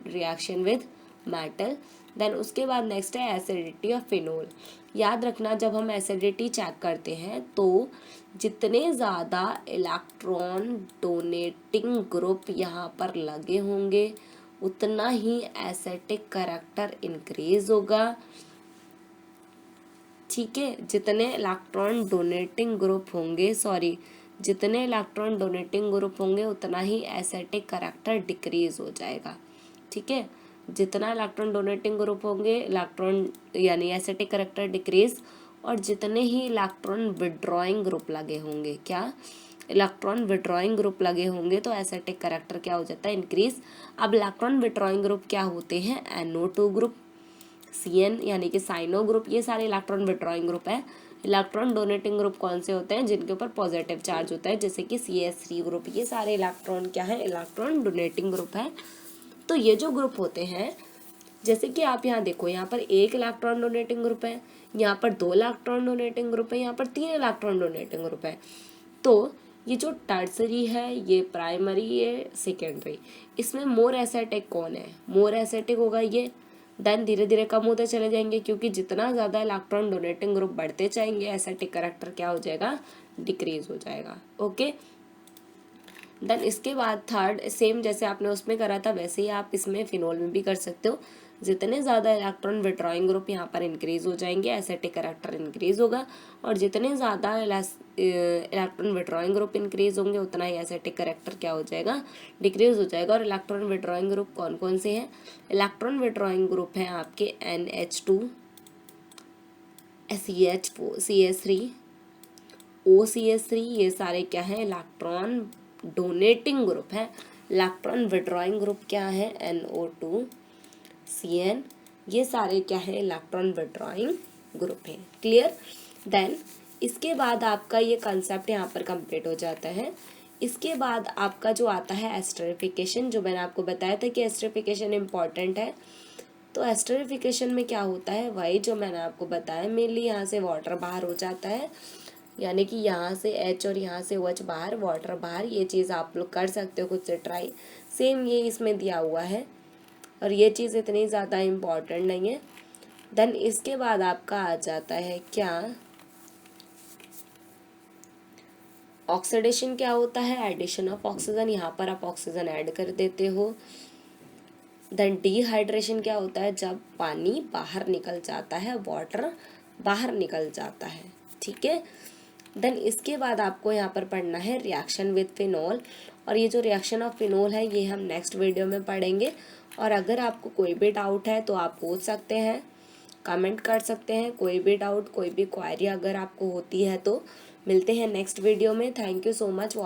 रिएक्शन विद मेटल। देन उसके बाद नेक्स्ट है एसिडिटी ऑफ फिनोल। याद रखना जब हम एसिडिटी चेक करते हैं तो जितने ज़्यादा इलेक्ट्रॉन डोनेटिंग ग्रुप यहाँ पर लगे होंगे उतना ही एसिडिक कैरेक्टर इंक्रीज होगा। ठीक है, जितने इलेक्ट्रॉन डोनेटिंग ग्रुप होंगे उतना ही एसिडिक कैरेक्टर डिक्रीज हो जाएगा। ठीक है, जितना इलेक्ट्रॉन डोनेटिंग ग्रुप होंगे इलेक्ट्रॉन यानी एसिडिक कैरेक्टर डिक्रीज, और जितने ही इलेक्ट्रॉन विड्रॉइंग ग्रुप लगे होंगे, क्या इलेक्ट्रॉन विड्रॉइंग ग्रुप लगे होंगे तो एसिडिक कैरेक्टर क्या हो जाता है, इंक्रीज। अब इलेक्ट्रॉन विड्रॉइंग ग्रुप क्या होते हैं, NO2 ग्रुप, CN यानी कि साइनो ग्रुप, ये सारे इलेक्ट्रॉन विड्रॉइंग ग्रुप है। इलेक्ट्रॉन डोनेटिंग ग्रुप कौन से होते हैं, जिनके ऊपर पॉजिटिव चार्ज होता है, जैसे कि CH3 ग्रुप, ये सारे इलेक्ट्रॉन क्या है, इलेक्ट्रॉन डोनेटिंग ग्रुप है। तो ये जो ग्रुप होते हैं, जैसे कि आप यहाँ देखो, यहाँ पर 1 इलेक्ट्रॉन डोनेटिंग ग्रुप है, यहाँ पर 2 इलेक्ट्रॉन डोनेटिंग ग्रुप है, यहाँ पर 3 इलेक्ट्रॉन डोनेटिंग ग्रुप है। तो ये जो टर्सरी है, ये प्राइमरी, ये सेकेंडरी, इसमें मोर एसिडिक कौन है, मोर एसिडिक होगा ये। देन धीरे धीरे कम होते चले जाएंगे, क्योंकि जितना ज़्यादा इलेक्ट्रॉन डोनेटिंग ग्रुप बढ़ते जाएंगे एसिडिक कैरेक्टर क्या हो जाएगा, डिक्रीज हो जाएगा। ओके, देन इसके बाद थर्ड, सेम जैसे आपने उसमें करा था वैसे ही आप इसमें फिनोल में भी कर सकते हो। जितने ज़्यादा इलेक्ट्रॉन विड्रॉइंग ग्रुप यहाँ पर इंक्रीज हो जाएंगे एसिडिक कैरेक्टर इंक्रीज होगा, और जितने ज़्यादा इलेक्ट्रॉन विड्रॉइंग ग्रुप इंक्रीज होंगे उतना ही एसिडिक कैरेक्टर क्या हो जाएगा, डिक्रीज हो जाएगा। और इलेक्ट्रॉन विड्रॉइंग ग्रुप कौन कौन से हैं, इलेक्ट्रॉन विड्रॉइंग ग्रुप हैं आपके NH2, CH4, CH3, OCH3, ये सारे क्या हैं, इलेक्ट्रॉन डोनेटिंग ग्रुप है। इलेक्ट्रॉन विड्रॉइंग ग्रुप क्या है, NO2, CN, ये सारे क्या है, इलेक्ट्रॉन विड्रॉइंग ग्रुप है। क्लियर। देन इसके बाद आपका ये कंसेप्ट यहाँ पर कंप्लीट हो जाता है। इसके बाद आपका जो आता है एस्टरिफिकेशन, जो मैंने आपको बताया था कि एस्टरिफिकेशन इम्पॉर्टेंट है। तो एस्टरिफिकेशन में क्या होता है, वही जो मैंने आपको बताया, मेनली यहाँ से वाटर बाहर हो जाता है, यानी कि यहाँ से H और यहाँ से OH बाहर, वाटर बाहर। ये चीज़ आप लोग कर सकते हो खुद से ट्राई, सेम ये इसमें दिया हुआ है, और ये चीज़ इतनी ज़्यादा इम्पॉर्टेंट नहीं है। देन इसके बाद आपका आ जाता है क्या, ऑक्सीडेशन क्या होता है, एडिशन ऑफ ऑक्सीजन, यहाँ पर आप ऑक्सीजन ऐड कर देते हो। देन डिहाइड्रेशन क्या होता है, जब पानी बाहर निकल जाता है, वाटर बाहर निकल जाता है। ठीक है, देन इसके बाद आपको यहाँ पर पढ़ना है रिएक्शन विद फिनोल, और ये जो रिएक्शन ऑफ फिनोल है ये हम नेक्स्ट वीडियो में पढ़ेंगे। और अगर आपको कोई भी डाउट है तो आप पूछ सकते हैं, कमेंट कर सकते हैं, कोई भी डाउट, कोई भी क्वेरी अगर आपको होती है तो। मिलते हैं नेक्स्ट वीडियो में। Thank you so much.